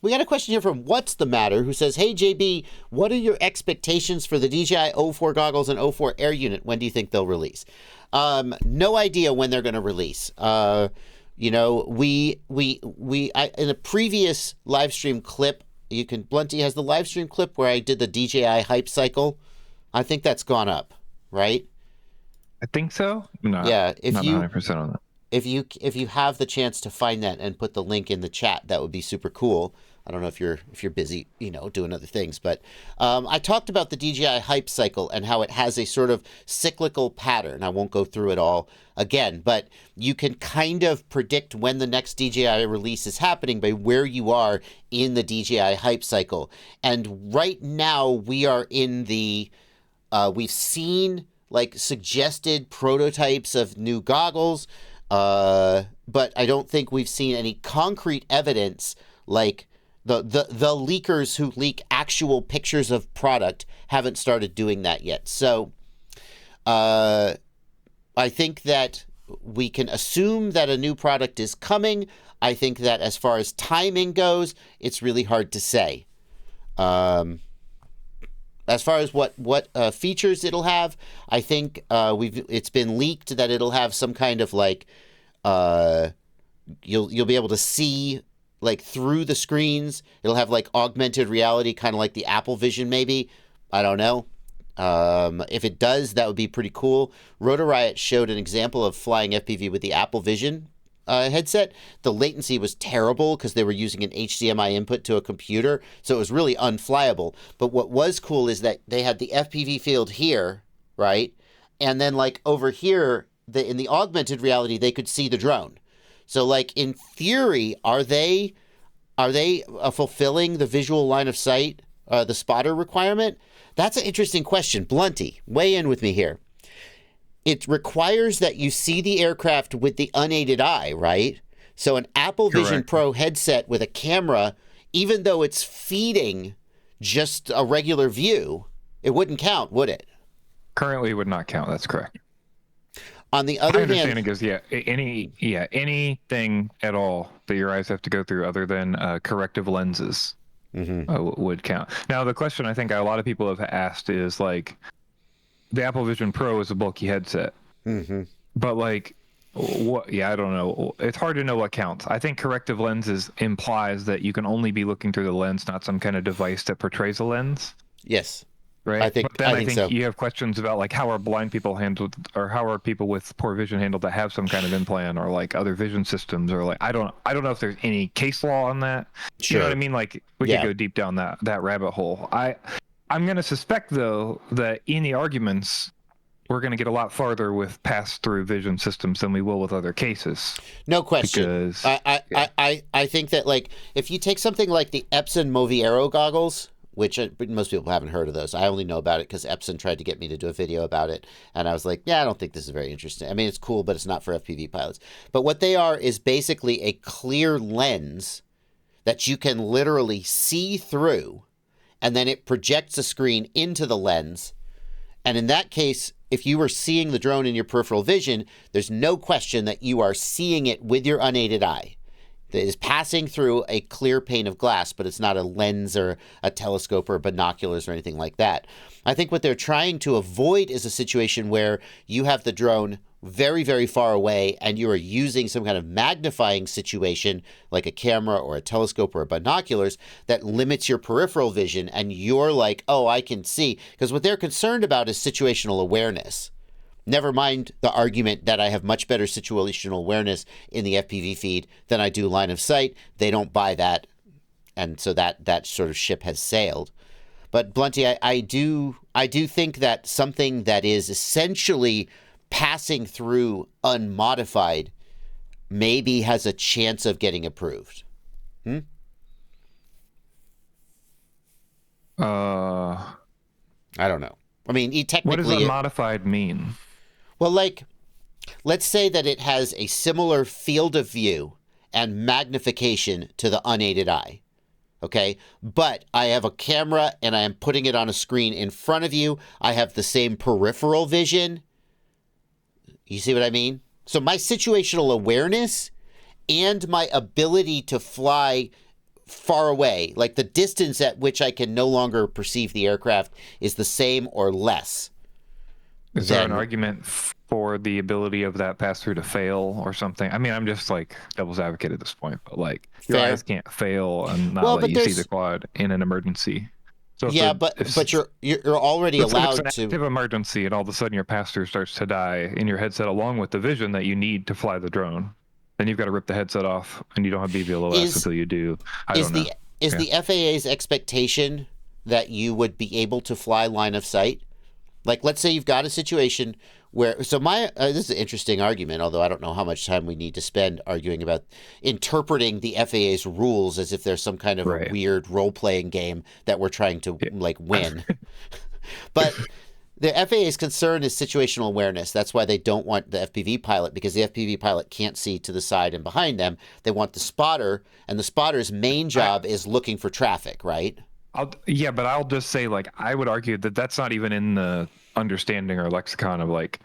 We got a question here from What's the Matter, who says, "Hey JB, what are your expectations for the DJI O4 goggles and O4 Air unit? When do you think they'll release?" No idea when they're going to release. You know, in a previous live stream clip, Blunty has the live stream clip where I did the DJI hype cycle. I think that's gone up, right? I think so. No, yeah, if not you 100% on that. If you have the chance to find that and put the link in the chat, that would be super cool. I don't know if you're busy, doing other things, but I talked about the DJI hype cycle and how it has a sort of cyclical pattern. I won't go through it all again, but you can kind of predict when the next DJI release is happening by where you are in the DJI hype cycle. And right now we are in we've seen like suggested prototypes of new goggles, but I don't think we've seen any concrete evidence like the leakers who leak actual pictures of product haven't started doing that yet. So I think that we can assume that a new product is coming. I think that as far as timing goes, it's really hard to say. As far as what features it'll have, I think it's been leaked that it'll have some kind of like you'll be able to see like through the screens. It'll have like augmented reality, kind of like the Apple Vision, maybe. I don't know. If it does, that would be pretty cool. Rotor Riot showed an example of flying FPV with the Apple Vision headset. The latency was terrible because they were using an HDMI input to a computer, so it was really unflyable. But what was cool is that they had the FPV field here, right? And then like over here, in the augmented reality, they could see the drone. So like in theory, are they fulfilling the visual line of sight, the spotter requirement? That's an interesting question. Blunty, weigh in with me here. It requires that you see the aircraft with the unaided eye, right? So an Apple Vision Pro headset with a camera, even though it's feeding just a regular view, it wouldn't count, would it? Currently, it would not count. That's correct. On the other hand, my understanding is anything at all that your eyes have to go through other than corrective lenses would count. Now, the question I think a lot of people have asked is like, the Apple Vision Pro is a bulky headset, but like, what? Yeah, I don't know. It's hard to know what counts. I think corrective lenses implies that you can only be looking through the lens, not some kind of device that portrays a lens. Yes. Right. I think so. You have questions about like how are blind people handled, or how are people with poor vision handled that have some kind of implant, or like other vision systems, or like I don't know if there's any case law on that. Sure. You know what I mean? Like we could go deep down that rabbit hole. I'm going to suspect though that in the arguments we're going to get a lot farther with pass-through vision systems than we will with other cases. No question. Because, I think that like if you take something like the Epson Moviero goggles, which most people haven't heard of those. I only know about it because Epson tried to get me to do a video about it. And I was like, yeah, I don't think this is very interesting. I mean, it's cool, but it's not for FPV pilots. But what they are is basically a clear lens that you can literally see through, and then it projects a screen into the lens. And in that case, if you were seeing the drone in your peripheral vision, there's no question that you are seeing it with your unaided eye. That is passing through a clear pane of glass, but it's not a lens or a telescope or binoculars or anything like that. I think what they're trying to avoid is a situation where you have the drone very, very far away and you are using some kind of magnifying situation like a camera or a telescope or a binoculars that limits your peripheral vision, and you're like, oh, I can see. Because what they're concerned about is situational awareness. Never mind the argument that I have much better situational awareness in the FPV feed than I do line of sight. They don't buy that, and so that sort of ship has sailed. But Blunty, I do think that something that is essentially passing through unmodified maybe has a chance of getting approved. I don't know. I mean, technically, what does unmodified mean? Well, like, let's say that it has a similar field of view and magnification to the unaided eye, okay? But I have a camera and I am putting it on a screen in front of you. I have the same peripheral vision. You see what I mean? So my situational awareness and my ability to fly far away, like the distance at which I can no longer perceive the aircraft is the same or less. Is there an argument for the ability of that pass-through to fail or something? I mean, I'm just like devil's advocate at this point, but like your eyes can't fail and not let you see the quad in an emergency. So but you're already allowed to. It's an active emergency, and all of a sudden your pass-through starts to die in your headset, along with the vision that you need to fly the drone. Then you've got to rip the headset off, and you don't have BVLOS until you do. I don't know. Is the FAA's expectation that you would be able to fly line of sight? Like, let's say you've got a situation where, this is an interesting argument, although I don't know how much time we need to spend arguing about interpreting the FAA's rules as if there's some kind of a weird role-playing game that we're trying to win. But the FAA's concern is situational awareness. That's why they don't want the FPV pilot, because the FPV pilot can't see to the side and behind them. They want the spotter, and the spotter's main job is looking for traffic, right? But I'll just say, like, I would argue that that's not even in the understanding or lexicon of like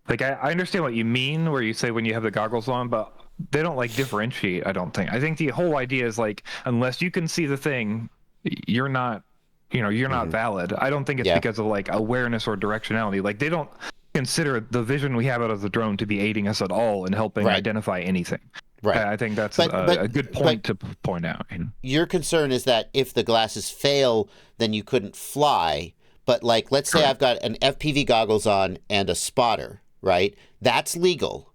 I understand what you mean where you say when you have the goggles on, but they don't like differentiate. I don't think. I think the whole idea is like, unless you can see the thing, you're not valid. I don't think it's because of like awareness or directionality. Like, they don't consider the vision we have out of the drone to be aiding us at all in helping identify anything. Right. I think that's a good point to point out. Your concern is that if the glasses fail, then you couldn't fly. But like, let's say I've got an FPV goggles on and a spotter, right? That's legal.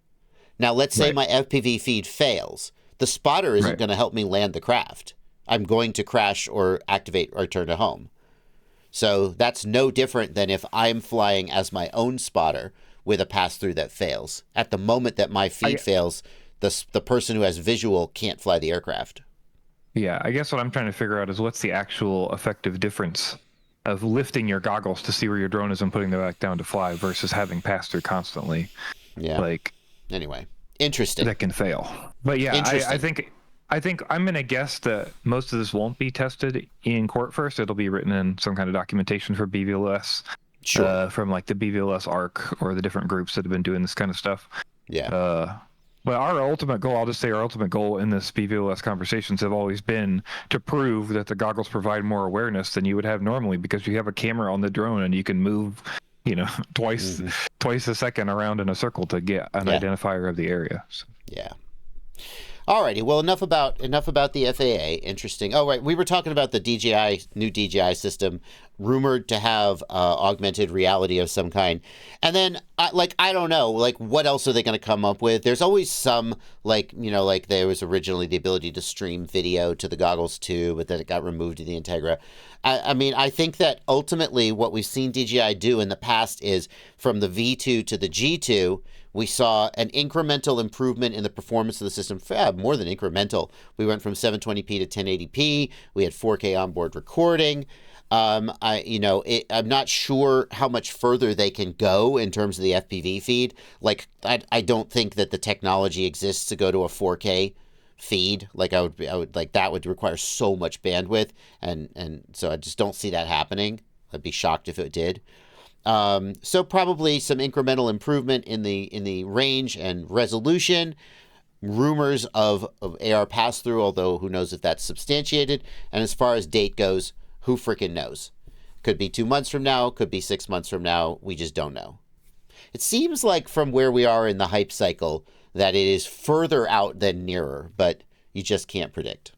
Now, let's say my FPV feed fails. The spotter isn't going to help me land the craft. I'm going to crash or activate or return to home. So that's no different than if I'm flying as my own spotter with a pass-through that fails. At the moment that my feed fails, the person who has visual can't fly the aircraft. Yeah, I guess what I'm trying to figure out is what's the actual effective difference of lifting your goggles to see where your drone is and putting them back down to fly versus having pass through constantly. Yeah. Like, anyway, interesting. That can fail. But yeah, I think I'm going to guess that most of this won't be tested in court first. It'll be written in some kind of documentation for BVLS. Sure. From like the BVLS ARC or the different groups that have been doing this kind of stuff. Yeah. But our ultimate goal in this BVLS conversations have always been to prove that the goggles provide more awareness than you would have normally, because you have a camera on the drone and you can move, twice a second around in a circle to get an identifier of the area. So. Yeah. Alrighty, well, enough about the FAA. Interesting. Oh, right, we were talking about the new DJI system, rumored to have augmented reality of some kind. And then, I don't know, like, what else are they going to come up with? There's always some, like there was originally the ability to stream video to the goggles too, but then it got removed to the Integra. I mean, I think that ultimately what we've seen DJI do in the past is from the V2 to the G2, we saw an incremental improvement in the performance of the system. More than incremental. We went from 720p to 1080p. We had 4K onboard recording. I'm not sure how much further they can go in terms of the FPV feed. Like, I don't think that the technology exists to go to a 4K feed. Like, I would like, that would require so much bandwidth, and so I just don't see that happening. I'd be shocked if it did. So probably some incremental improvement in the range and resolution. Rumors of AR pass-through, although who knows if that's substantiated. And as far as date goes, who freaking knows? Could be 2 months from now, could be 6 months from now. We just don't know. It seems like from where we are in the hype cycle that it is further out than nearer, but you just can't predict.